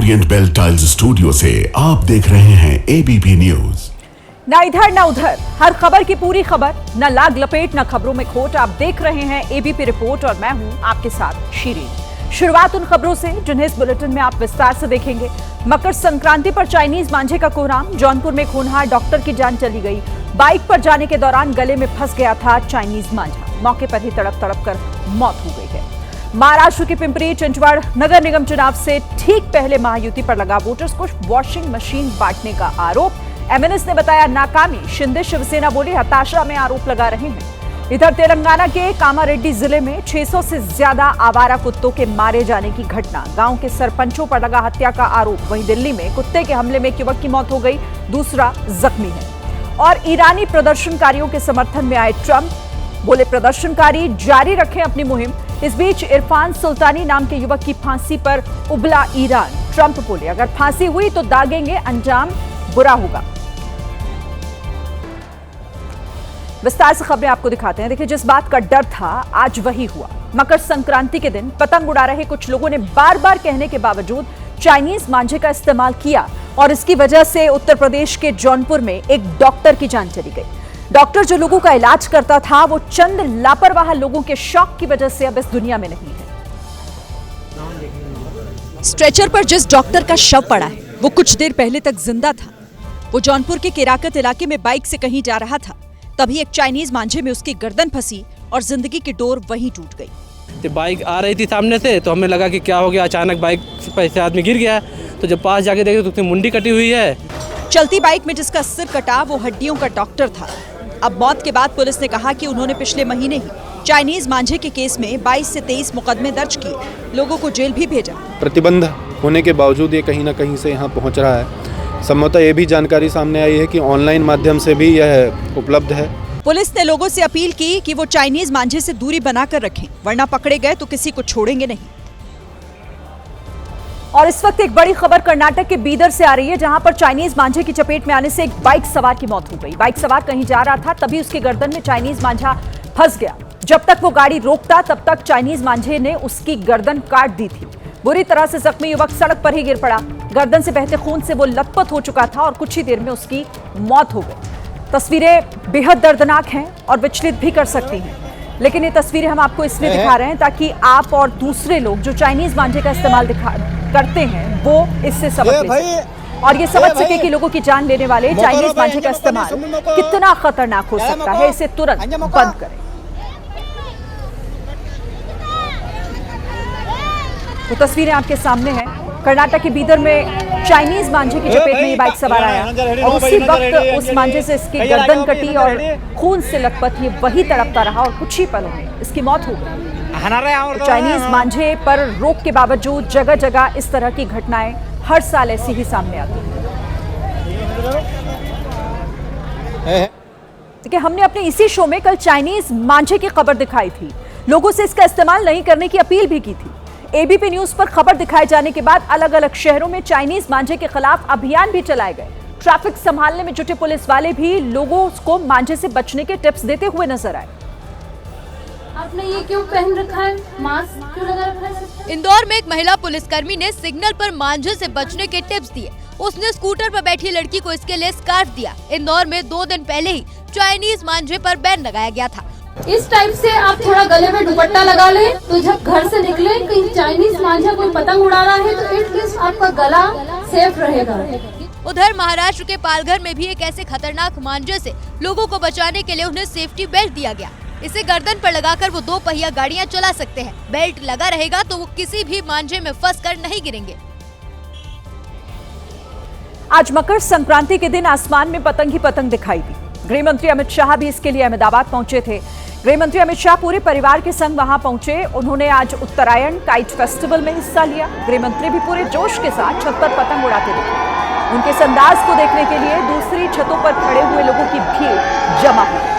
Orient bell tiles studio से आप देख रहे हैं एबीपी न्यूज। ना इधर ना उधर, हर खबर की पूरी खबर, न लाग लपेट न खबरों में खोट। आप देख रहे हैं एबीपी रिपोर्ट और मैं हूं आपके साथ शीरीन। शुरुआत उन खबरों से जिन्हें इस बुलेटिन में आप विस्तार से देखेंगे। मकर संक्रांति पर चाइनीज मांझे का कोहराम, जौनपुर में खूनहार डॉक्टर की जान चली गई। बाइक पर जाने के दौरान गले में फंस गया था चाइनीज मांझा, मौके पर ही तड़प तड़प कर मौत हो गई है। महाराष्ट्र के पिंपरी चिंचवड़ नगर निगम चुनाव से ठीक पहले महायुति पर लगा वोटर्स को वॉशिंग मशीन बांटने का आरोप। एमएनएस ने बताया नाकामी। शिंदे शिवसेना बोली हताशा में आरोप लगा रहे हैं। इधर तेलंगाना के कामारेड्डी जिले में 600 से ज्यादा आवारा कुत्तों के मारे जाने की घटना, गांव के सरपंचों पर लगा हत्या का आरोप। वहीं दिल्ली में कुत्ते के हमले में एक युवक की मौत हो गई, दूसरा जख्मी है। और ईरानी प्रदर्शनकारियों के समर्थन में आए ट्रंप, बोले प्रदर्शनकारी जारी रखें अपनी मुहिम। इस बीच इरफान सुल्तानी नाम के युवक की फांसी पर उबला ईरान। ट्रंप बोले अगर फांसी हुई तो दागेंगे, अंजाम बुरा होगा। विस्तार से खबरें आपको दिखाते हैं। देखिए, जिस बात का डर था आज वही हुआ। मकर संक्रांति के दिन पतंग उड़ा रहे कुछ लोगों ने बार बार कहने के बावजूद चाइनीज मांझे का इस्तेमाल किया और इसकी वजह से उत्तर प्रदेश के जौनपुर में एक डॉक्टर की जान चली गई। डॉक्टर जो लोगों का इलाज करता था वो चंद लापरवाह लोगों के शौक की वजह से अब इस दुनिया में नहीं है। स्ट्रेचर पर जिस डॉक्टर का शव पड़ा है वो कुछ देर पहले तक जिंदा था। वो जौनपुर के केराकत इलाके में बाइक से कहीं जा रहा था, तभी एक चाइनीज मांझे में उसकी गर्दन फंसी और जिंदगी की डोर वहीं टूट गई। बाइक आ रही थी सामने से, तो हमें लगा कि क्या हो गया, अचानक बाइक से आदमी गिर गया। तो जब पास जाके देखे तो उसकी मुंडी कटी हुई है। चलती बाइक में जिसका सिर कटा वो हड्डियों का डॉक्टर था। अब मौत के बाद पुलिस ने कहा कि उन्होंने पिछले महीने ही चाइनीज मांझे के केस में 22 से 23 मुकदमे दर्ज किए, लोगों को जेल भी भेजा। प्रतिबंध होने के बावजूद ये कहीं ना कहीं से यहाँ पहुँच रहा है। संभवतः ये भी जानकारी सामने आई है कि ऑनलाइन माध्यम से भी यह उपलब्ध है। पुलिस ने लोगों से अपील की कि वो चाइनीज मांझे से दूरी बनाकर रखें, वरना पकड़े गए तो किसी को छोड़ेंगे नहीं। और इस वक्त एक बड़ी खबर कर्नाटक के बीदर से आ रही है, जहां पर चाइनीज मांझे की चपेट में आने से एक बाइक सवार की मौत हो गई। बाइक सवार कहीं जा रहा था, तभी उसकी गर्दन में चाइनीज मांझा फंस गया। जब तक वो गाड़ी रोकता तब तक चाइनीज मांझे ने उसकी गर्दन काट दी थी। बुरी तरह से जख्मी युवक सड़क पर ही गिर पड़ा। गर्दन से बहते खून से वो लथपथ हो चुका था और कुछ ही देर में उसकी मौत हो गई। तस्वीरें बेहद दर्दनाक हैं और विचलित भी कर सकती हैं, लेकिन ये तस्वीरें हम आपको इसलिए दिखा रहे हैं ताकि आप और दूसरे लोग जो चाइनीज मांझे का इस्तेमाल करते हैं वो इससे सबक ले सकें और ये समझ सके कि लोगों की जान लेने वाले चाइनीज मांझे का इस्तेमाल कितना खतरनाक हो सकता है। इसे तुरंत बंद करें। तो तस्वीरें आपके सामने हैं। कर्नाटक के बीदर में चाइनीज मांझे की चपेट में ये बाइक सवार आया और उसी वक्त उस मांझे से इसकी गर्दन कटी और खून से लथपथ ये वही तड़पता रहा और कुछ ही पलों में इसकी मौत हो गई। तो चाइनीज मांझे पर रोक के बावजूद जगह जगह इस तरह की घटनाएं हर साल ऐसी ही सामने आती हैं। देखिए, हमने अपने इसी शो में कल चाइनीज मांझे की खबर दिखाई थी, लोगों से इसका इस्तेमाल नहीं करने की अपील भी की थी। एबीपी न्यूज पर खबर दिखाए जाने के बाद अलग अलग शहरों में चाइनीज मांझे के खिलाफ अभियान भी चलाए गए। ट्रैफिक संभालने में जुटे पुलिस वाले भी लोगों को मांझे से बचने के टिप्स देते हुए नजर आए। आपने ये क्यों पहन रखा है, मास्क क्यों लगा रखा है? इंदौर में एक महिला पुलिसकर्मी ने सिग्नल पर मांझे से बचने के टिप्स दिए। उसने स्कूटर पर बैठी लड़की को इसके लिए स्कार्फ दिया। इंदौर में 2 दिन पहले ही चाइनीज मांझे पर बैन लगाया गया था। इस टाइप से आप थोड़ा गले में दुपट्टा लगा ले, तो जब घर से निकले कहीं चाइनीज मांझा कोई पतंग उड़ा रहा है तो एटलीस्ट आपका गला सेफ रहेगा। उधर महाराष्ट्र के पालघर में भी एक ऐसे खतरनाक मांझे से लोगों को बचाने के लिए उन्हें सेफ्टी बेल्ट दिया गया। इसे गर्दन पर लगाकर वो 2 पहिया गाड़ियां चला सकते हैं। बेल्ट लगा रहेगा तो वो किसी भी मांझे में फंसकर नहीं गिरेंगे। आज मकर संक्रांति के दिन आसमान में पतंग ही पतंग दिखाई दी। गृह मंत्री अमित शाह भी इसके लिए अहमदाबाद पहुंचे थे। गृह मंत्री अमित शाह पूरे परिवार के संग वहां पहुंचे। उन्होंने आज उत्तरायण काइट फेस्टिवल में हिस्सा लिया। गृह मंत्री भी पूरे जोश के साथ छत पर पतंग उड़ाते दिखे। उनके इस अंदाज को देखने के लिए दूसरी छतों पर खड़े हुए लोगों की भीड़ जमा हुई।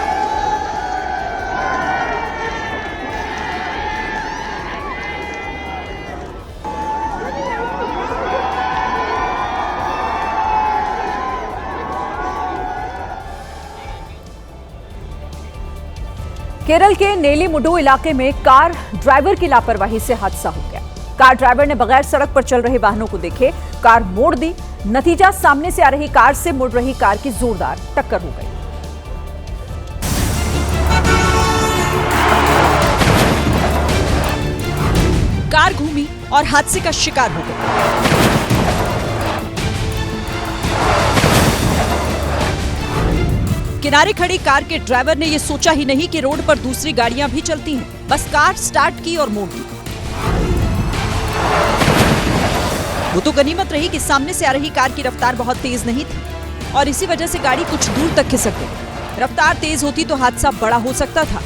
केरल के नेलीमुडु इलाके में कार ड्राइवर की लापरवाही से हादसा हो गया। कार ड्राइवर ने बगैर सड़क पर चल रहे वाहनों को देखे, कार मोड़ दी। नतीजा सामने से आ रही कार से मुड़ रही कार की जोरदार टक्कर हो गई। कार घूमी और हादसे का शिकार हो गई। किनारे खड़ी कार के ड्राइवर ने यह सोचा ही नहीं कि रोड पर दूसरी गाड़ियां भी चलती हैं। बस कार स्टार्ट की और मोड़ दी। वो तो गनीमत रही कि सामने से आ रही कार की रफ्तार बहुत तेज नहीं थी और इसी वजह से गाड़ी कुछ दूर तक खिसक गई। रफ्तार तेज होती तो हादसा बड़ा हो सकता था।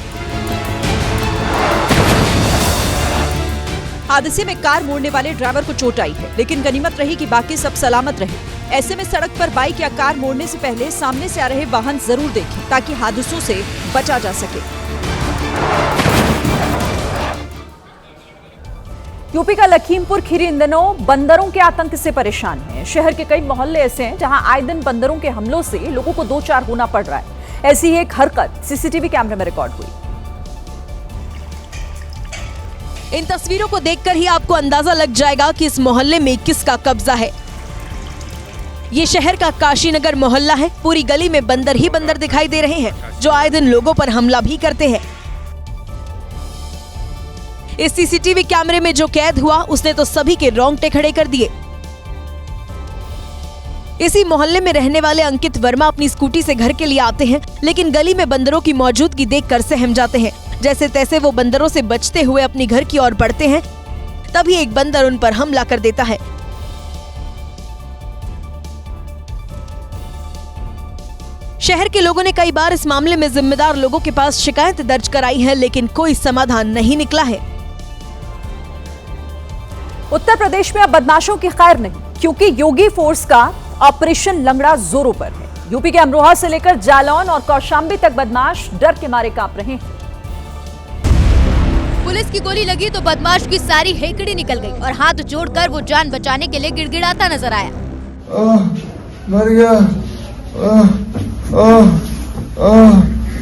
हादसे में कार मोड़ने वाले ड्राइवर को चोट आई है, लेकिन गनीमत रही कि बाकी सब सलामत रहे। ऐसे में सड़क पर बाइक या कार मोड़ने से पहले सामने से आ रहे वाहन जरूर देखें ताकि हादसों से बचा जा सके। यूपी का लखीमपुर खीरी इन दिनों बंदरों के आतंक से परेशान है। शहर के कई मोहल्ले ऐसे हैं जहां आए दिन बंदरों के हमलों से लोगों को दो चार होना पड़ रहा है। ऐसी ही एक हरकत सीसीटीवी कैमरे में रिकॉर्ड हुई। इन तस्वीरों को देखकर ही आपको अंदाजा लग जाएगा कि इस मोहल्ले में किसका कब्जा है। ये शहर का काशीनगर मोहल्ला है। पूरी गली में बंदर ही बंदर दिखाई दे रहे हैं जो आए दिन लोगों पर हमला भी करते हैं। इस सीसीटीवी कैमरे में जो कैद हुआ उसने तो सभी के रोंगटे खड़े कर दिए। इसी मोहल्ले में रहने वाले अंकित वर्मा अपनी स्कूटी से घर के लिए आते हैं, लेकिन गली में बंदरों की मौजूदगी देखकर सहम जाते हैं। जैसे तैसे वो बंदरों से बचते हुए अपनी घर की ओर बढ़ते हैं, तभी एक बंदर उन पर हमला कर देता है। शहर के लोगों ने कई बार इस मामले में जिम्मेदार लोगों के पास शिकायत दर्ज कराई है, लेकिन कोई समाधान नहीं निकला है। उत्तर प्रदेश में अब बदमाशों की खैर नहीं, क्योंकि योगी फोर्स का ऑपरेशन लंगड़ा जोरों पर है। यूपी के अमरोहा से लेकर जालौन और कौशाम्बी तक बदमाश डर के मारे कांप रहे हैं। पुलिस की गोली लगी तो बदमाश की सारी हेकड़ी निकल गई और हाथ जोड़कर वो जान बचाने के लिए गिड़गिड़ाता नजर आया। मर गया,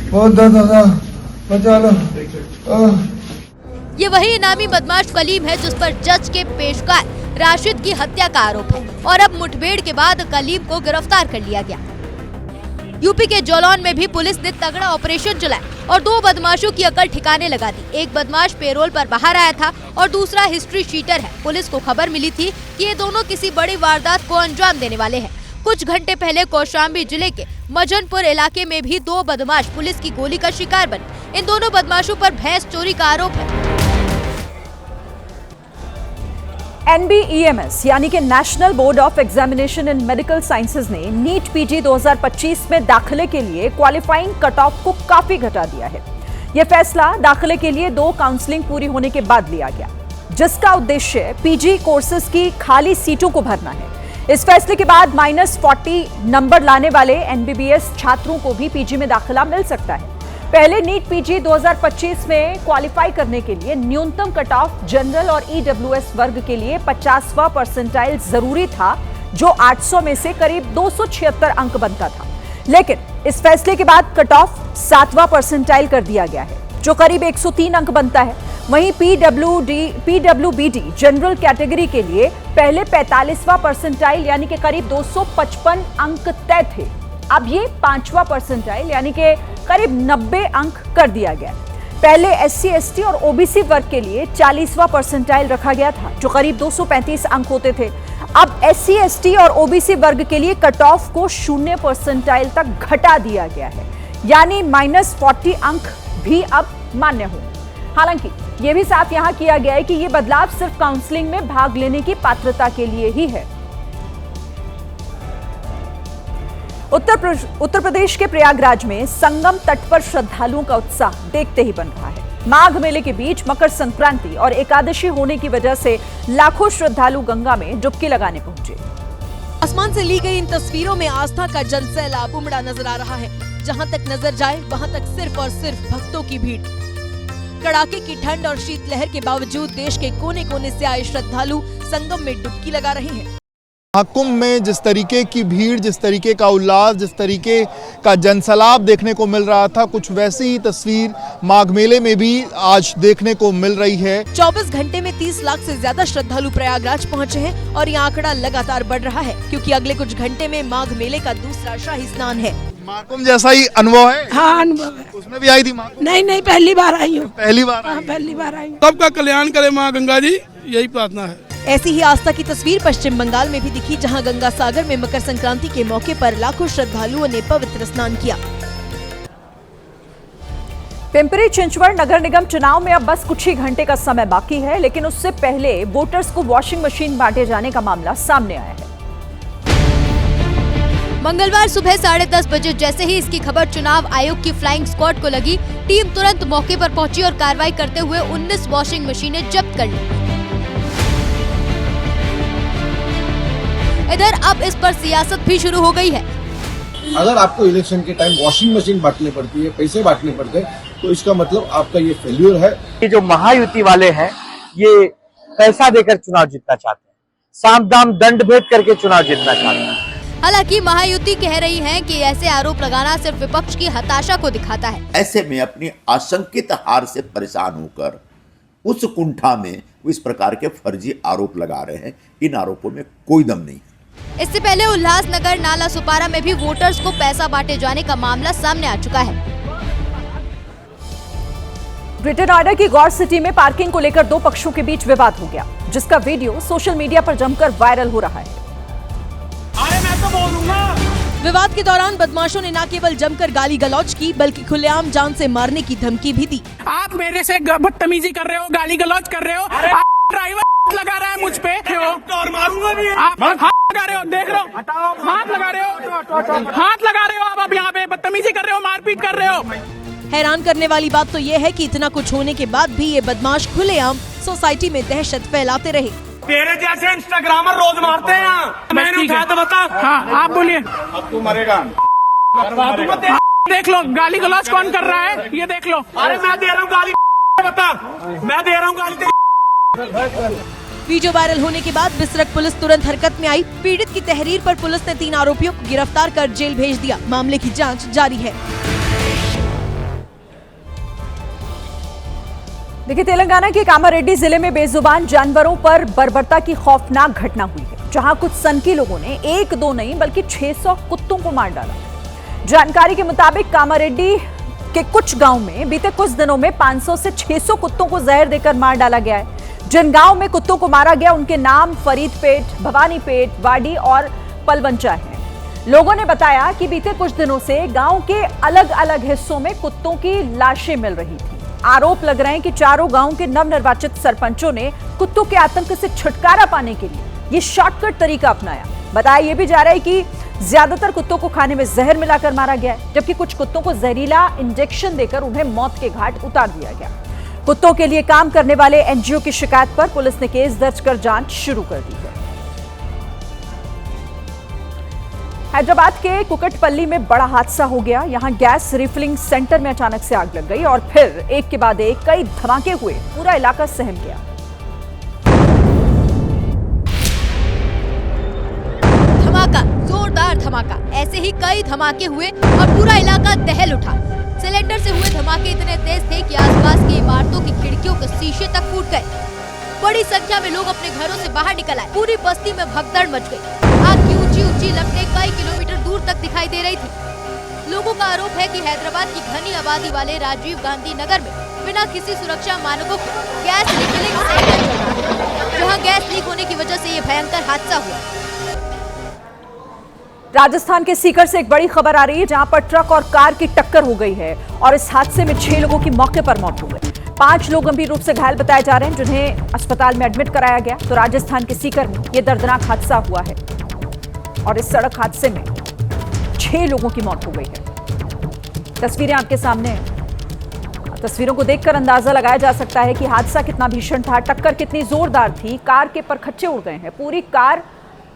बहुत दर्द हो रहा, बचा लो। ये वही इनामी बदमाश कलीम है जिस पर जज के पेशकार राशिद की हत्या का आरोप है और अब मुठभेड़ के बाद कलीम को गिरफ्तार कर लिया गया। यूपी के जालौन में भी पुलिस ने तगड़ा ऑपरेशन चलाया और दो बदमाशों की अकल ठिकाने लगा दी। एक बदमाश पेरोल पर बाहर आया था और दूसरा हिस्ट्री शीटर है। पुलिस को खबर मिली थी कि ये दोनों किसी बड़ी वारदात को अंजाम देने वाले हैं। कुछ घंटे पहले कौशाम्बी जिले के मजनपुर इलाके में भी दो बदमाश पुलिस की गोली का शिकार बने। इन दोनों बदमाशों पर भैंस चोरी का आरोप है। NBEMS यानी कि national board of examination in medical sciences ने नीट पीजी 2025 में दाखिले के लिए क्वालिफाइंग कट ऑफ को काफी घटा दिया है। यह फैसला दाखिले के लिए 2 काउंसलिंग पूरी होने के बाद लिया गया, जिसका उद्देश्य पीजी कोर्सेज की खाली सीटों को भरना है। इस फैसले के बाद -40 नंबर लाने वाले NBBS छात्रों को भी पीजी में दाखिला मिल सकता है। पहले नीट पीजी 2025 में क्वालिफाई करने के लिए न्यूनतम कट ऑफ जनरल और EWS वर्ग के लिए 50वां परसेंटाइल जरूरी था, जो 800 में से करीब 276 अंक बनता था। लेकिन इस फैसले के बाद कट ऑफ 7वां परसेंटाइल कर दिया गया है, जो करीब 103 अंक बनता है। वहीं PWBD जनरल कैटेगरी के लिए पहले 45वां परसेंटाइल यानी कि करीब 255 अंक तय थे। अब ये 5वां परसेंटाइल यानी कि करीब 90 अंक कर दिया गया। पहले SC ST और OBC वर्ग के लिए 40वां परसेंटाइल रखा गया था, जो करीब 235 अंक होते थे। अब SC ST और OBC वर्ग के लिए कट ऑफ को 0 परसेंटाइल तक घटा दिया गया है, यानी -40 अंक भी अब मान्य होंगे। हालांकि यह भी साफ यहां किया गया है कि यह बदलाव सिर्फ काउंसलिंग में भाग लेने की पात्रता के लिए ही है। उत्तर प्रदेश के प्रयागराज में संगम तट पर श्रद्धालुओं का उत्साह देखते ही बन रहा है। माघ मेले के बीच मकर संक्रांति और एकादशी होने की वजह से लाखों श्रद्धालु गंगा में डुबकी लगाने पहुंचे। आसमान से ली गई इन तस्वीरों में आस्था का जनसैलाब उमड़ा नजर आ रहा है। जहां तक नजर जाए वहां तक सिर्फ और सिर्फ भक्तों की भीड़। कड़ाके की ठंड और शीतलहर के बावजूद देश के कोने कोने से आए श्रद्धालु संगम में डुबकी लगा रहे हैं। महाकुंभ में जिस तरीके की भीड़, जिस तरीके का उल्लास, जिस तरीके का जनसलाब देखने को मिल रहा था, कुछ वैसी ही तस्वीर माघ मेले में भी आज देखने को मिल रही है। 24 घंटे में 30 लाख से ज्यादा श्रद्धालु प्रयागराज पहुंचे हैं और ये आंकड़ा लगातार बढ़ रहा है क्योंकि अगले कुछ घंटे में माघ मेले का दूसरा शाही स्नान है। महाकुंभ जैसा ही अनुभव है? हाँ, अनुभव है। उसमें भी आई थी महाकुंभ? नहीं, पहली बार आई हूँ। पहली बार? हाँ, पहली बार आई हूँ। सबका कल्याण करे माँ गंगा जी, यही प्रार्थना है। ऐसी ही आस्था की तस्वीर पश्चिम बंगाल में भी दिखी, जहां गंगा सागर में मकर संक्रांति के मौके पर लाखों श्रद्धालुओं ने पवित्र स्नान किया। पिंपरी चिंचवड़ नगर निगम चुनाव में अब बस कुछ ही घंटे का समय बाकी है, लेकिन उससे पहले वोटर्स को वॉशिंग मशीन बांटे जाने का मामला सामने आया है। मंगलवार सुबह 10:30 बजे जैसे ही इसकी खबर चुनाव आयोग की फ्लाइंग स्क्वाड को लगी, टीम तुरंत मौके पर पहुंची और कार्रवाई करते हुए 19 वॉशिंग मशीनें जब्त कर ली। इधर अब इस पर सियासत भी शुरू हो गई है। अगर आपको इलेक्शन के टाइम वॉशिंग मशीन बांटने पड़ती है, पैसे बांटने पड़ते हैं, तो इसका मतलब आपका ये फेल्यूर है। ये जो महायुति वाले हैं, ये पैसा देकर चुनाव जीतना चाहते हैं, साम दाम दंड भेद करके चुनाव जीतना चाहते हैं। हालांकि महायुति कह रही है कि ऐसे आरोप लगाना सिर्फ विपक्ष की हताशा को दिखाता है। ऐसे में अपनी आशंकित हार से परेशान होकर उस कुंठा में इस प्रकार के फर्जी आरोप लगा रहे हैं। इन आरोपों में कोई दम नहीं। इससे पहले उल्लासनगर नाला सुपारा में भी वोटर्स को पैसा बांटे जाने का मामला सामने आ चुका है। ग्रेटर नोएडा की गौर सिटी में पार्किंग को लेकर दो पक्षों के बीच विवाद हो गया, जिसका वीडियो सोशल मीडिया पर जमकर वायरल हो रहा है। अरे मैं तो बोलूंगा। विवाद के दौरान बदमाशों ने न केवल जमकर गाली गलौज की, बल्कि खुलेआम जान से मारने की धमकी भी दी। आप मेरे से बदतमीजी कर रहे हो, गाली गलौज कर रहे हो, ड्राइवर लगा रहा है मुझ पे, और मारूंगा भी। आप हाथ लगा रहे हो, देख रहे हो, हाथ लगा रहे हो, हाथ लगा रहे हो आप। अब यहाँ पे बदतमीजी कर रहे हो, मारपीट कर रहे हो। हैरान करने वाली बात तो ये है कि इतना कुछ होने के बाद भी ये बदमाश खुलेआम सोसाइटी में दहशत फैलाते रहे। तेरे जैसे इंस्टाग्रामर रोज मारते हैं। मैंने उठाया तो बता। हाँ, आप बोलिए। अब तू मरेगा। देख लो गाली गलौज कौन कर रहा है, ये देख लो। अरे मैं दे रहा हूँ गाली, बता। मैं दे रहा हूँ गाली। वीडियो वायरल होने के बाद बिसरक पुलिस तुरंत हरकत में आई। पीड़ित की तहरीर पर पुलिस ने 3 आरोपियों को गिरफ्तार कर जेल भेज दिया। मामले की जांच जारी है। देखिए, तेलंगाना के कामारेड्डी जिले में बेजुबान जानवरों पर बर्बरता की खौफनाक घटना हुई है, जहां कुछ सनकी लोगों ने 1-2 नहीं बल्कि 600 कुत्तों को मार डाला। जानकारी के मुताबिक कामारेड्डी के कुछ गांव में बीते कुछ दिनों में 500 से 600 कुत्तों को जहर देकर मार डाला गया है। जिन गांव में कुत्तों को मारा गया उनके नाम फरीदपेट, भवानीपेट, वाडी और पलवंचा हैं। लोगों ने बताया कि बीते कुछ दिनों से गांव के अलग अलग हिस्सों में कुत्तों की लाशें मिल रही थी। आरोप लग रहे हैं कि चारों गांव के नवनिर्वाचित सरपंचों ने कुत्तों के आतंक से छुटकारा पाने के लिए ये शॉर्टकट तरीका अपनाया। बताया यह भी जा रहा है कि ज्यादातर कुत्तों को खाने में जहर मिलाकर मारा गया है, जबकि कुछ कुत्तों को जहरीला इंजेक्शन देकर उन्हें मौत के घाट उतार दिया गया। कुत्तों के लिए काम करने वाले एनजीओ की शिकायत पर पुलिस ने केस दर्ज कर जांच शुरू कर दी है। हैदराबाद के कुकटपल्ली में बड़ा हादसा हो गया। यहां गैस रिफिलिंग सेंटर में अचानक से आग लग गई और फिर एक के बाद एक कई धमाके हुए। पूरा इलाका सहम गया। धमाका, जोरदार धमाका। ऐसे ही कई धमाके हुए और पूरा इलाका दहल उठा। सिलेंडर से हुए धमाके इतने तेज थे कि आसपास की इमारतों की खिड़कियों के शीशे तक फूट गए। बड़ी संख्या में लोग अपने घरों से बाहर निकल आए। पूरी बस्ती में भगदड़ मच गई। आग की ऊंची लपटें कई किलोमीटर दूर तक दिखाई दे रही थी। लोगों का आरोप है कि हैदराबाद की घनी आबादी वाले राजीव गांधी नगर में बिना किसी सुरक्षा मानकों के गैस रिफिलिंग सेंटर चल रहा है, जहां गैस लीक होने की वजह से ये भयंकर हादसा हुआ। राजस्थान के सीकर से एक बड़ी खबर आ रही है, जहां पर ट्रक और कार की टक्कर हो गई है और इस हादसे में 6 लोगों की मौके पर मौत हो गई। 5 लोग गंभीर रूप से घायल बताए जा रहे हैं, जिन्हें अस्पताल में एडमिट कराया गया। तो राजस्थान के सीकर में यह दर्दनाक हादसा हुआ है और इस सड़क हादसे में 6 लोगों की मौत हो गई है। तस्वीरें आपके सामने हैं। तस्वीरों को देखकर अंदाजा लगाया जा सकता है कि हादसा कितना भीषण था, टक्कर कितनी जोरदार थी। कार के परखच्चे उड़ गए हैं, पूरी कार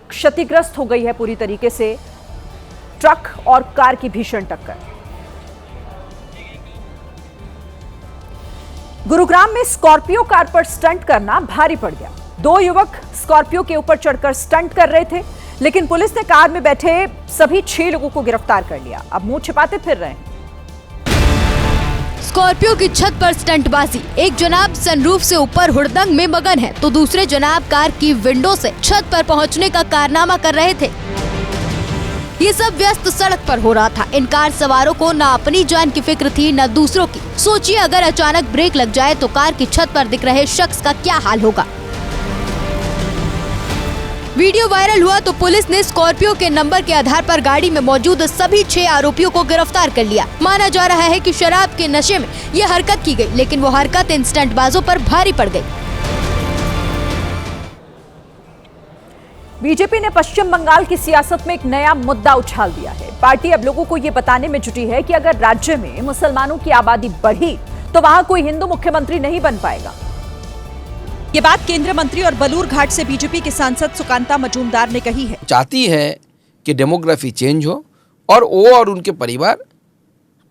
क्षतिग्रस्त हो गई है पूरी तरीके से। ट्रक और कार की भीषण टक्कर। गुरुग्राम में स्कॉर्पियो कार पर स्टंट करना भारी पड़ गया। 2 युवक स्कॉर्पियो के ऊपर चढ़कर स्टंट कर रहे थे। लेकिन पुलिस ने कार में बैठे सभी 6 लोगों को गिरफ्तार कर लिया। अब मुंह छिपाते फिर रहे हैं। स्कॉर्पियो की छत पर स्टंटबाजी। एक जनाब सनरूफ से ऊपर हुड़दंग में मगन है तो दूसरे जनाब कार की विंडो से छत पर पहुंचने का कारनामा कर रहे थे। ये सब व्यस्त सड़क पर हो रहा था। इन कार सवारों को न अपनी जान की फिक्र थी न दूसरों की। सोचिए अगर अचानक ब्रेक लग जाए तो कार की छत पर दिख रहे शख्स का क्या हाल होगा। वीडियो वायरल हुआ तो पुलिस ने स्कॉर्पियो के नंबर के आधार पर गाड़ी में मौजूद सभी 6 आरोपियों को गिरफ्तार कर लिया। माना जा रहा है कि शराब के नशे में ये हरकत की गई, लेकिन वो हरकत इन स्टंटबाजों पर भारी पड़ गई। बीजेपी ने पश्चिम बंगाल की सियासत में एक नया मुद्दा उछाल दिया है। पार्टी अब लोगों को ये बताने में जुटी है कि अगर राज्य में मुसलमानों की आबादी बढ़ी तो वहां कोई हिंदू मुख्यमंत्री नहीं बन पाएगा। ये बात केंद्रीय मंत्री और बलूर घाट से बीजेपी के सांसद सुकांता मजूमदार ने कही है। चाहती है कि डेमोग्राफी चेंज हो और वो और उनके परिवार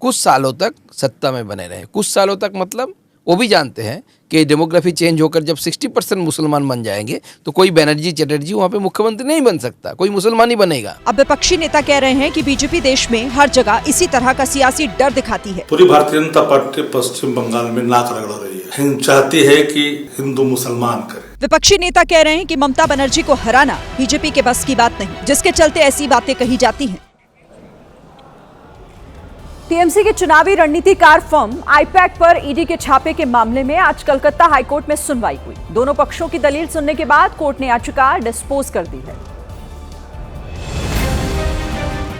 कुछ सालों तक सत्ता में बने रहे। कुछ सालों तक मतलब वो भी जानते हैं कि डेमोग्राफी चेंज होकर जब 60% मुसलमान बन जाएंगे तो कोई बनर्जी चटर्जी वहाँ पे मुख्यमंत्री नहीं बन सकता, कोई मुसलमान ही बनेगा। अब विपक्षी नेता कह रहे हैं कि बीजेपी देश में हर जगह इसी तरह का सियासी डर दिखाती है। पूरी भारतीय जनता पार्टी पश्चिम बंगाल में नाक रगड़ रही है, चाहती है कि हिंदू मुसलमान करे। विपक्षी नेता कह रहे हैं कि ममता बनर्जी को हराना बीजेपी के बस की बात नहीं, जिसके चलते ऐसी बातें कही जाती हैं। टीएमसी के चुनावी रणनीतिकार फर्म आईपैक पर ईडी के छापे के मामले में आज कलकत्ता हाईकोर्ट में सुनवाई हुई। दोनों पक्षों की दलील सुनने के बाद कोर्ट ने याचिका डिस्पोज कर दी है।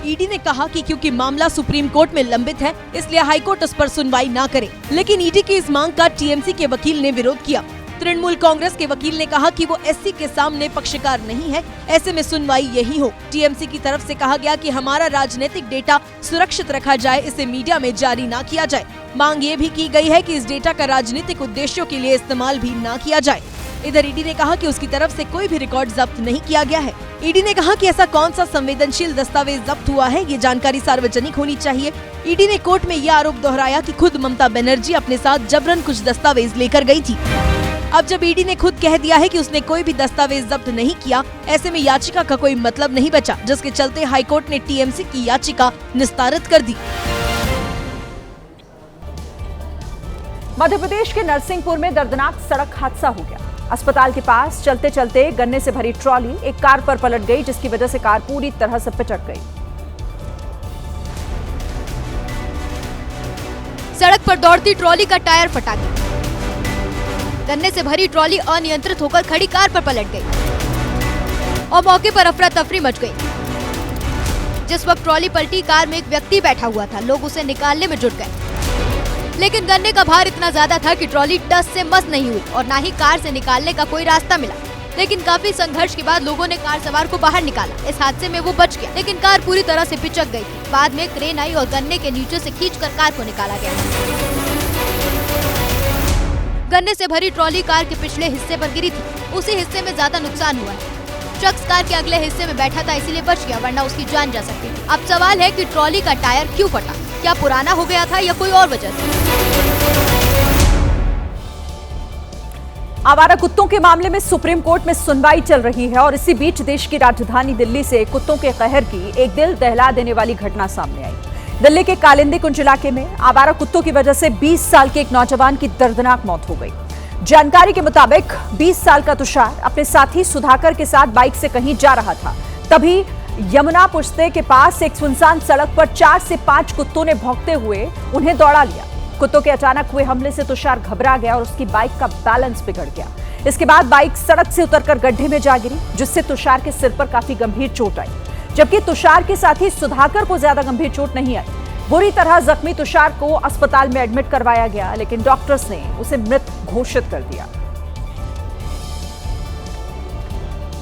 ईडी ने कहा कि क्योंकि मामला सुप्रीम कोर्ट में लंबित है इसलिए हाईकोर्ट उस पर सुनवाई न करे, लेकिन ईडी की इस मांग का टीएमसी के वकील ने विरोध किया। तृणमूल कांग्रेस के वकील ने कहा कि वो एससी के सामने पक्षकार नहीं है, ऐसे में सुनवाई यही हो। टीएमसी की तरफ से कहा गया कि हमारा राजनीतिक डेटा सुरक्षित रखा जाए, इसे मीडिया में जारी न किया जाए। मांग ये भी की गई है कि इस डेटा का राजनीतिक उद्देश्यों के लिए इस्तेमाल भी न किया जाए। इधर ईडी ने कहा कि उसकी तरफ से कोई भी रिकॉर्ड जब्त नहीं किया गया है। ईडी ने कहा कि ऐसा कौन सा संवेदनशील दस्तावेज जब्त हुआ है, ये जानकारी सार्वजनिक होनी चाहिए। ईडी ने कोर्ट में यह आरोप दोहराया कि खुद ममता बनर्जी अपने साथ जबरन कुछ दस्तावेज लेकर गई थी। अब जब ईडी ने खुद कह दिया है कि उसने कोई भी दस्तावेज जब्त नहीं किया, ऐसे में याचिका का कोई मतलब नहीं बचा, जिसके चलते हाईकोर्ट ने टीएमसी की याचिका निस्तारित कर दी। मध्य प्रदेश के नरसिंहपुर में दर्दनाक सड़क हादसा हो गया। अस्पताल के पास चलते चलते गन्ने से भरी ट्रॉली एक कार पर पलट गई, जिसकी वजह से कार पूरी तरह से पिचक गई। सड़क पर दौड़ती ट्रॉली का टायर फटा गया। गन्ने से भरी ट्रॉली अनियंत्रित होकर खड़ी कार पर पलट गई और मौके पर अफरा तफरी मच गई। जिस वक्त ट्रॉली पलटी, कार में एक व्यक्ति बैठा हुआ था। लोग उसे निकालने में जुट गए, लेकिन गन्ने का भार इतना ज्यादा था कि ट्रॉली टस से मस नहीं हुई और ना ही कार से निकालने का कोई रास्ता मिला। लेकिन काफी संघर्ष के बाद लोगों ने कार सवार को बाहर निकाला। इस हादसे में वो बच गया, लेकिन कार पूरी तरह से पिचक गई थी। बाद में क्रेन आई और गन्ने के नीचे से खींचकर कार को निकाला गया। गन्ने से भरी ट्रॉली कार के पिछले हिस्से पर गिरी थी, उसी हिस्से में ज्यादा नुकसान हुआ है। शख्स कार के अगले हिस्से में बैठा था, इसीलिए बच गया, वरना उसकी जान जा सकती थी। अब सवाल है कि ट्रॉली का टायर क्यों फटा? क्या पुराना हो गया था या कोई और वजह से? आवारा कुत्तों के मामले में सुप्रीम कोर्ट में सुनवाई चल रही है और इसी बीच देश की राजधानी दिल्ली से कुत्तों के कहर की एक दिल दहला देने वाली घटना सामने आई। दिल्ली के कालिंदी कुंज इलाके में आवारा कुत्तों की वजह से 20 साल के एक नौजवान की दर्दनाक मौत हो गई। जानकारी के मुताबिक 20 साल का तुषार अपने साथी सुधाकर के साथ बाइक से कहीं जा रहा था। तभी यमुना पुश्ते के पास एक सुनसान सड़क पर 4 से 5 कुत्तों ने भौंकते हुए उन्हें दौड़ा लिया। कुत्तों के अचानक हुए हमले से तुषार घबरा गया और उसकी बाइक का बैलेंस बिगड़ गया। इसके बाद बाइक सड़क से उतरकर गड्ढे में जा गिरी, जिससे तुषार के सिर पर काफी गंभीर चोट आई, जबकि तुषार के साथी सुधाकर को ज्यादा गंभीर चोट नहीं आई। बुरी तरह जख्मी तुषार को अस्पताल में एडमिट करवाया गया, लेकिन डॉक्टर्स ने उसे मृत घोषित कर दिया।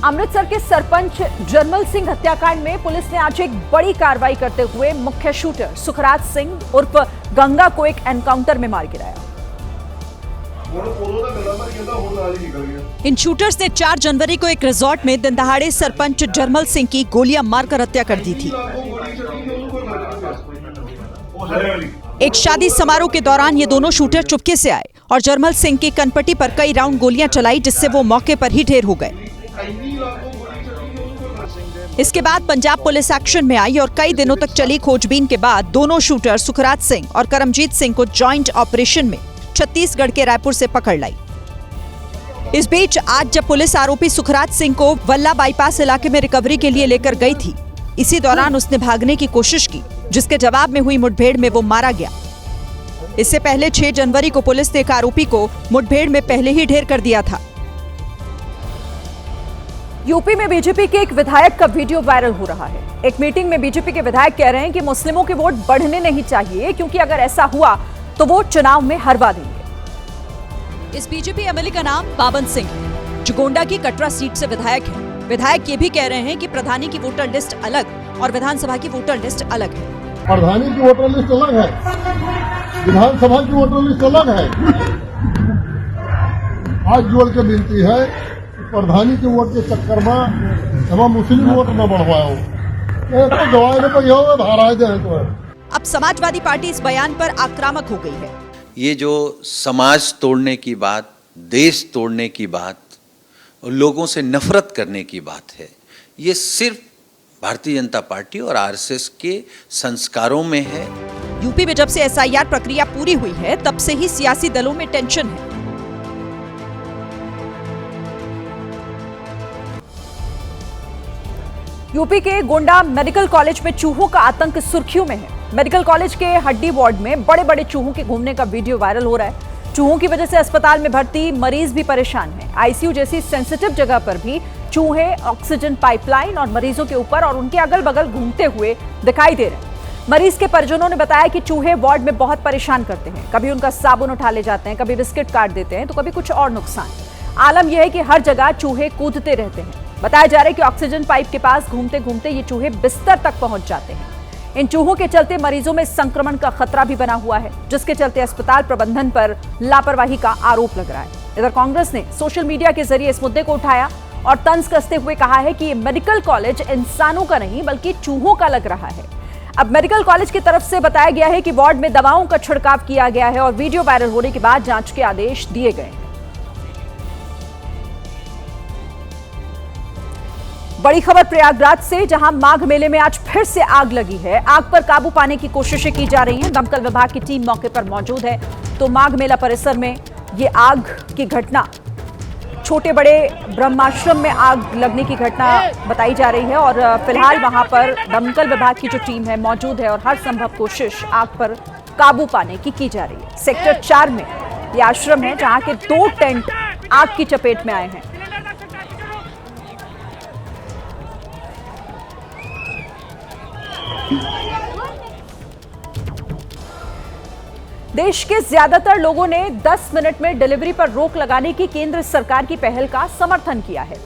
अमृतसर के सरपंच जरमल सिंह हत्याकांड में पुलिस ने आज एक बड़ी कार्रवाई करते हुए मुख्य शूटर सुखराज सिंह उर्फ गंगा को एक एनकाउंटर में मार गिराया। इन शूटर्स ने 4 जनवरी को एक रिजॉर्ट में दिनदहाड़े सरपंच जरमल सिंह की गोलियां मारकर हत्या कर दी थी। एक शादी समारोह के दौरान ये दोनों शूटर चुपके से आए और जरमल सिंह की कनपट्टी पर कई राउंड गोलियां चलाई, जिससे वो मौके पर ही ढेर हो गए। इसके बाद पंजाब पुलिस एक्शन में आई और कई दिनों तक चली खोजबीन के बाद दोनों शूटर सुखराज सिंह और करमजीत सिंह को जॉइंट ऑपरेशन में छत्तीसगढ़ के रायपुर से पकड़ लाई। इस बीच आज जब पुलिस आरोपी सुखराज सिंह को वल्ला बाईपास इलाके में रिकवरी के लिए लेकर गई थी, इसी दौरान उसने भागने की कोशिश की, जिसके जवाब में हुई मुठभेड़ में वो मारा गया। इससे पहले 6 जनवरी को पुलिस ने एक आरोपी को मुठभेड़ में पहले ही ढेर कर दिया था। यूपी में बीजेपी के एक विधायक का वीडियो वायरल हो रहा है। एक मीटिंग में बीजेपी के विधायक कह रहे हैं कि मुस्लिमों के वोट बढ़ने नहीं चाहिए, क्योंकि अगर ऐसा हुआ तो वो चुनाव में हरवा देंगे। इस बीजेपी एमएलए का नाम बाबन सिंह है, जो गोंडा की कटरा सीट से विधायक है। विधायक ये भी कह रहे हैं कि प्रधानी की वोटर लिस्ट अलग और विधानसभा की वोटर लिस्ट अलग है। प्रधानी की वोटर लिस्ट अलग है, विधानसभा की वोटर लिस्ट अलग है। हाथ जोड़ के विनती है, प्रधानी के वोट के चक्कर में एवं मुस्लिम वोट न बढ़वाओ, तो दवाई पर धाराएं दे तो। अब समाजवादी पार्टी इस बयान पर आक्रामक हो गई है। ये जो समाज तोड़ने की बात, देश तोड़ने की बात, लोगों से नफरत करने की बात है, ये सिर्फ भारतीय जनता पार्टी और आरएसएस के संस्कारों में है। यूपी में जब से एसआईआर प्रक्रिया पूरी हुई है, तब से ही सियासी दलों में टेंशन है। यूपी के गोंडा मेडिकल कॉलेज में चूहों का आतंक सुर्खियों में है। मेडिकल कॉलेज के हड्डी वार्ड में बड़े बड़े चूहों के घूमने का वीडियो वायरल हो रहा है। चूहों की वजह से अस्पताल में भर्ती मरीज भी परेशान हैं। आईसीयू जैसी सेंसिटिव जगह पर भी चूहे ऑक्सीजन पाइपलाइन और मरीजों के ऊपर और उनके अगल बगल घूमते हुए दिखाई दे रहे हैं। मरीज के परिजनों ने बताया कि चूहे वार्ड में बहुत परेशान करते हैं। कभी उनका साबुन उठा ले जाते हैं, कभी बिस्किट काट देते हैं, तो कभी कुछ और नुकसान। आलम यह है कि हर जगह चूहे कूदते रहते हैं। बताया जा रहा है कि ऑक्सीजन पाइप के पास घूमते घूमते ये चूहे बिस्तर तक पहुंच जाते हैं। इन चूहों के चलते मरीजों में संक्रमण का खतरा भी बना हुआ है, जिसके चलते अस्पताल प्रबंधन पर लापरवाही का आरोप लग रहा है। इधर कांग्रेस ने सोशल मीडिया के जरिए इस मुद्दे को उठाया और तंज कसते हुए कहा है कि ये मेडिकल कॉलेज इंसानों का नहीं बल्कि चूहों का लग रहा है। अब मेडिकल कॉलेज की तरफ से बताया गया है कि वार्ड में दवाओं का छिड़काव किया गया है और वीडियो वायरल होने के बाद जांच के आदेश दिए गए हैं। बड़ी खबर प्रयागराज से, जहां माघ मेले में आज फिर से आग लगी है। आग पर काबू पाने की कोशिशें की जा रही हैं। दमकल विभाग की टीम मौके पर मौजूद है। तो माघ मेला परिसर में ये आग की घटना, छोटे बड़े ब्रह्माश्रम में आग लगने की घटना बताई जा रही है और फिलहाल वहां पर दमकल विभाग की जो टीम है मौजूद है और हर संभव कोशिश आग पर काबू पाने की जा रही है। सेक्टर 4 में ये आश्रम है, जहां के 2 टेंट आग की चपेट में आए हैं। देश के ज्यादातर लोगों ने 10 मिनट में डिलीवरी पर रोक लगाने की केंद्र सरकार की पहल का समर्थन किया है।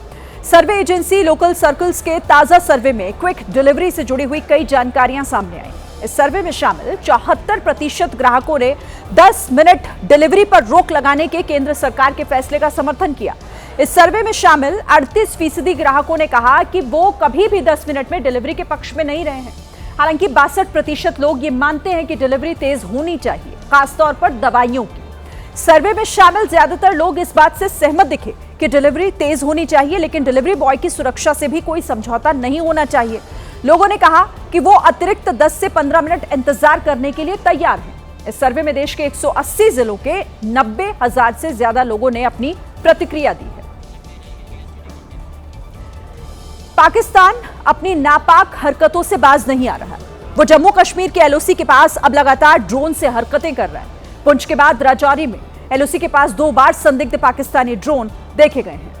सर्वे एजेंसी लोकल सर्कल्स के ताजा सर्वे में क्विक डिलीवरी से जुड़ी हुई कई जानकारियां सामने आई। इस सर्वे में शामिल 74% ग्राहकों ने 10 मिनट डिलीवरी पर रोक लगाने के केंद्र सरकार के फैसले का समर्थन किया। इस सर्वे में शामिल 38% ग्राहकों ने कहा कि वो कभी भी 10 मिनट में डिलीवरी के पक्ष में नहीं रहे हैं। हालांकि 62% लोग ये मानते हैं कि डिलीवरी तेज होनी चाहिए, खासतौर पर दवाइयों की। सर्वे में शामिल ज्यादातर लोग इस बात से सहमत दिखे कि डिलीवरी तेज होनी चाहिए, लेकिन डिलीवरी बॉय की सुरक्षा से भी कोई समझौता नहीं होना चाहिए। लोगों ने कहा कि वो अतिरिक्त 10 से 15 मिनट इंतजार करने के लिए तैयार हैं। इस सर्वे में देश के 180 जिलों के 90,000 से ज्यादा लोगों ने अपनी प्रतिक्रिया दी है। पाकिस्तान अपनी नापाक हरकतों से बाज नहीं आ रहा। वो जम्मू कश्मीर के एलओसी के पास अब लगातार ड्रोन से हरकतें कर रहा है। पुंछ के बाद राजौरी में एलओसी के पास 2 बार संदिग्ध पाकिस्तानी ड्रोन देखे गए हैं।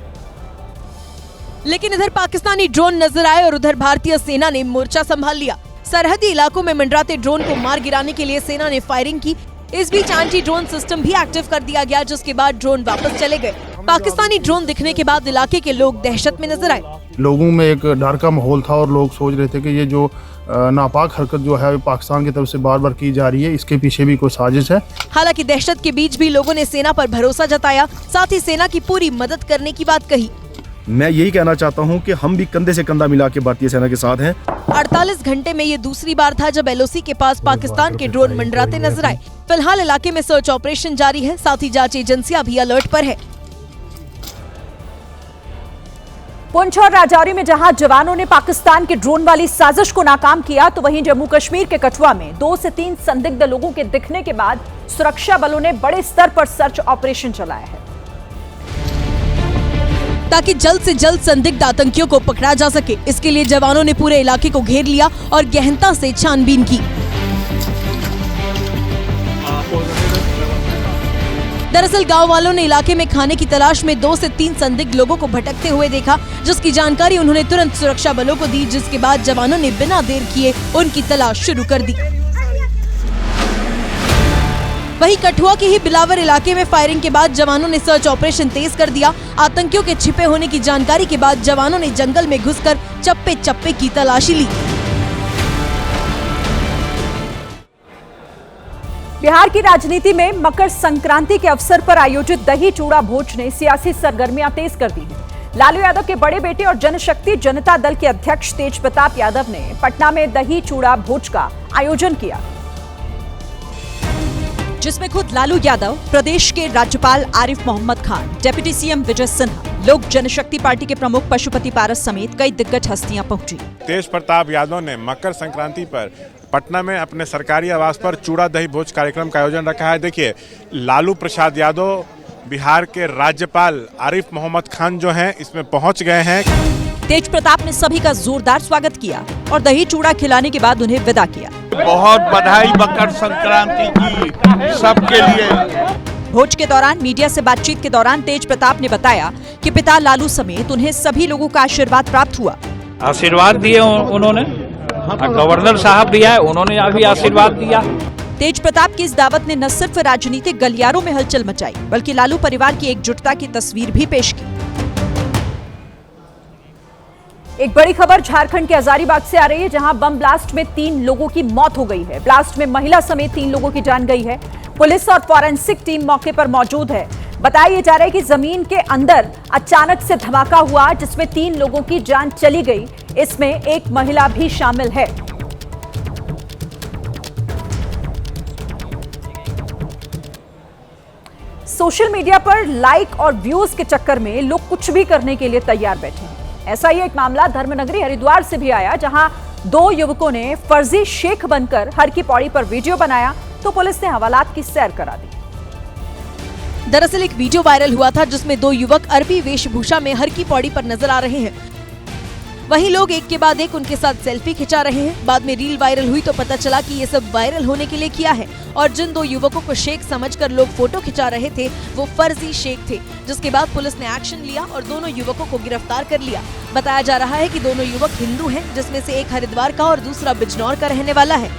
लेकिन इधर पाकिस्तानी ड्रोन नजर आए और उधर भारतीय सेना ने मोर्चा संभाल लिया। सरहदी इलाकों में मंडराते ड्रोन को मार गिराने के लिए सेना ने फायरिंग की। इस बीच एंटी ड्रोन सिस्टम भी एक्टिव कर दिया गया, जिसके बाद ड्रोन वापस चले गए। पाकिस्तानी ड्रोन दिखने के बाद इलाके के लोग दहशत में नजर आए। लोगों में एक डर का माहौल था और लोग सोच रहे थे कि ये जो नापाक हरकत जो है पाकिस्तान की तरफ से बार बार की जा रही है, इसके पीछे भी कोई साजिश है। हालांकि दहशत के बीच भी लोगों ने सेना पर भरोसा जताया, साथ ही सेना की पूरी मदद करने की बात कही। मैं यही कहना चाहता हूं कि हम भी कंधे से कंधा मिला के भारतीय सेना के साथ हैं। 48 घंटे में ये दूसरी बार था जब एलओसी के पास पाकिस्तान के ड्रोन मंडराते नजर आए। फिलहाल इलाके में सर्च ऑपरेशन जारी है, साथ ही जांच एजेंसियां भी अलर्ट पर है। पुंछ और राजौरी में जहां जवानों ने पाकिस्तान के ड्रोन वाली साजिश को नाकाम किया, तो वहीं जम्मू कश्मीर के कठुआ में 2 से 3 संदिग्ध लोगों के दिखने के बाद सुरक्षा बलों ने बड़े स्तर पर सर्च ऑपरेशन चलाया है, ताकि जल्द से जल्द संदिग्ध आतंकियों को पकड़ा जा सके। इसके लिए जवानों ने पूरे इलाके को घेर लिया और गहनता से छानबीन की। दरअसल गांव वालों ने इलाके में खाने की तलाश में 2 से 3 संदिग्ध लोगों को भटकते हुए देखा, जिसकी जानकारी उन्होंने तुरंत सुरक्षा बलों को दी, जिसके बाद जवानों ने बिना देर किए उनकी तलाश शुरू कर दी। वहीं कठुआ के ही बिलावर इलाके में फायरिंग के बाद जवानों ने सर्च ऑपरेशन तेज कर दिया। आतंकियों के छिपे होने की जानकारी के बाद जवानों ने जंगल में घुसकर चप्पे चप्पे की तलाशी ली। बिहार की राजनीति में मकर संक्रांति के अवसर पर आयोजित दही चूड़ा भोज ने सियासी सरगर्मियां तेज कर दी हैं। लालू यादव के बड़े बेटे और जनशक्ति जनता दल के अध्यक्ष तेज प्रताप यादव ने पटना में दही चूड़ा भोज का आयोजन किया, जिसमें खुद लालू यादव, प्रदेश के राज्यपाल आरिफ मोहम्मद खान, डिप्टी सीएम विजय सिन्हा, लोक जनशक्ति पार्टी के प्रमुख पशुपति पारस समेत कई दिग्गज हस्तियां पहुंची। तेज प्रताप यादव ने मकर संक्रांति पर पटना में अपने सरकारी आवास पर चूड़ा दही भोज कार्यक्रम का आयोजन रखा है। देखिए, लालू प्रसाद यादव, बिहार के राज्यपाल आरिफ मोहम्मद खान जो हैं इसमें पहुंच गए हैं। तेज प्रताप ने सभी का जोरदार स्वागत किया और दही चूड़ा खिलाने के बाद उन्हें विदा किया। बहुत बधाई मकर संक्रांति की सबके लिए। भोज के दौरान मीडिया से बातचीत के दौरान तेज प्रताप ने बताया कि पिता लालू समेत उन्हें सभी लोगों का आशीर्वाद प्राप्त हुआ। आशीर्वाद दिए उन्होंने, गवर्नर साहब भी आए, उन्होंने अभी आशीर्वाद दिया। तेज प्रताप की इस दावत ने न सिर्फ राजनीतिक गलियारों में हलचल मचाई, बल्कि लालू परिवार की एकजुटता की तस्वीर भी पेश की। एक बड़ी खबर झारखंड के हजारीबाग से आ रही है, जहां बम ब्लास्ट में 3 लोगों की मौत हो गई है। ब्लास्ट में महिला समेत 3 लोगों की जान गई है। पुलिस और फॉरेंसिक टीम मौके पर मौजूद है। बताया जा रहा है कि जमीन के अंदर अचानक से धमाका हुआ, जिसमें 3 लोगों की जान चली गई। इसमें एक महिला भी शामिल है। सोशल मीडिया पर लाइक और व्यूज के चक्कर में लोग कुछ भी करने के लिए तैयार बैठे हैं। ऐसा ही एक मामला धर्मनगरी हरिद्वार से भी आया, जहां 2 युवकों ने फर्जी शेख बनकर हर की पौड़ी पर वीडियो बनाया, तो पुलिस ने हवालात की सैर करा दी। दरअसल एक वीडियो वायरल हुआ था, जिसमें 2 युवक अरबी वेशभूषा में हर की पौड़ी पर नजर आ रहे हैं। वहीं लोग एक के बाद एक उनके साथ सेल्फी खिंचा रहे हैं। बाद में रील वायरल हुई तो पता चला कि ये सब वायरल होने के लिए किया है, और जिन 2 युवकों को शेख समझकर लोग फोटो खिंचा रहे थे वो फर्जी शेख थे, जिसके बाद पुलिस ने एक्शन लिया और दोनों युवकों को गिरफ्तार कर लिया। बताया जा रहा है कि दोनों युवक हिंदू हैं, जिसमें से एक हरिद्वार का और दूसरा बिजनौर का रहने वाला है।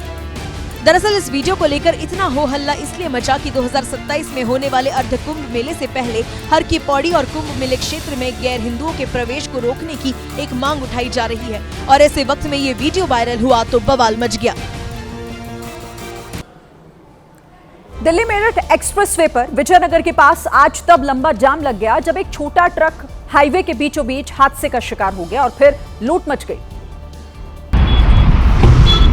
दरअसल इस वीडियो को लेकर इतना हो हल्ला इसलिए मचा कि 2027 में होने वाले अर्ध कुंभ मेले से पहले हर की पौड़ी और कुंभ मेले क्षेत्र में गैर हिंदुओं के प्रवेश को रोकने की एक मांग उठाई जा रही है, और ऐसे वक्त में ये वीडियो वायरल हुआ तो बवाल मच गया। दिल्ली मेरठ एक्सप्रेसवे पर विजयनगर के पास आज तब लंबा जाम लग गया, जब एक छोटा ट्रक हाईवे के बीचों बीच हादसे का शिकार हो गया और फिर लूट मच गई।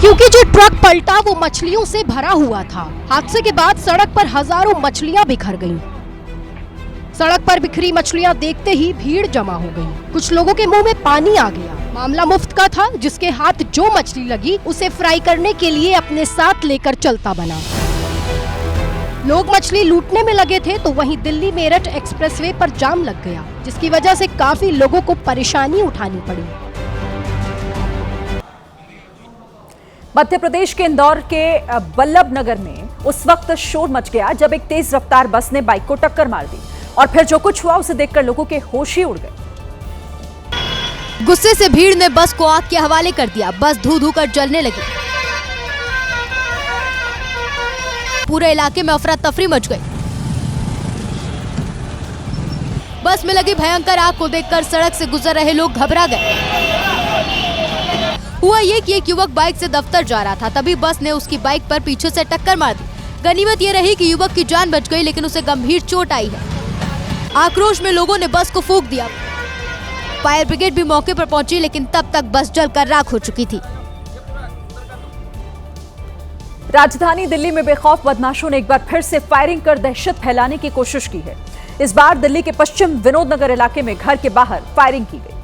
क्योंकि जो ट्रक पलटा वो मछलियों से भरा हुआ था। हादसे के बाद सड़क पर हजारों मछलियां बिखर गईं। सड़क पर बिखरी मछलियां देखते ही भीड़ जमा हो गई। कुछ लोगों के मुंह में पानी आ गया। मामला मुफ्त का था, जिसके हाथ जो मछली लगी उसे फ्राई करने के लिए अपने साथ लेकर चलता बना। लोग मछली लूटने में लगे थे, तो वहीं दिल्ली मेरठ एक्सप्रेसवे पर जाम लग गया, जिसकी वजह से काफी लोगों को परेशानी उठानी पड़ी। मध्य प्रदेश के इंदौर के बल्लभ नगर में उस वक्त शोर मच गया, जब एक तेज रफ्तार बस ने बाइक को टक्कर मार दी, और फिर जो कुछ हुआ उसे देखकर लोगों के होश ही उड़ गए। गुस्से से भीड़ ने बस को आग के हवाले कर दिया। बस धू धू कर जलने लगी। पूरे इलाके में अफरा तफरी मच गई। बस में लगी भयंकर आग को देखकर सड़क से गुजर रहे लोग घबरा गए। हुआ ये कि एक युवक बाइक से दफ्तर जा रहा था, तभी बस ने उसकी बाइक पर पीछे से टक्कर मार दी। गनीमत ये रही कि युवक की जान बच गई, लेकिन उसे गंभीर चोट आई है। आक्रोश में लोगों ने बस को फूंक दिया। फायर ब्रिगेड भी मौके पर पहुंची, लेकिन तब तक बस जलकर राख हो चुकी थी। राजधानी दिल्ली में बेखौफ बदमाशों ने एक बार फिर से फायरिंग कर दहशत फैलाने की कोशिश की है। इस बार दिल्ली के पश्चिम विनोद नगर इलाके में घर के बाहर फायरिंग की गई।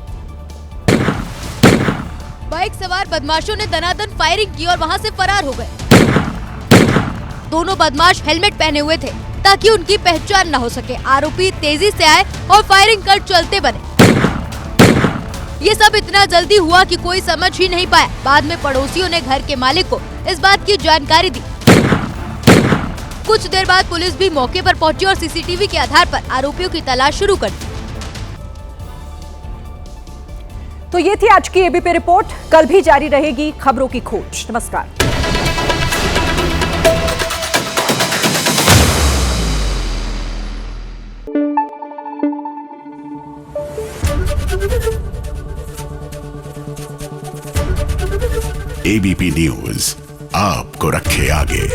बाइक सवार बदमाशों ने दनादन फायरिंग की और वहां से फरार हो गए। दोनों बदमाश हेलमेट पहने हुए थे ताकि उनकी पहचान न हो सके। आरोपी तेजी से आए और फायरिंग कर चलते बने। ये सब इतना जल्दी हुआ कि कोई समझ ही नहीं पाया। बाद में पड़ोसियों ने घर के मालिक को इस बात की जानकारी दी। कुछ देर बाद पुलिस भी मौके पर पहुंची और सीसीटीवी के आधार पर आरोपियों की तलाश शुरू कर दी। तो ये थी आज की एबीपी रिपोर्ट। कल भी जारी रहेगी खबरों की खोज। नमस्कार। एबीपी न्यूज आपको रखे आगे।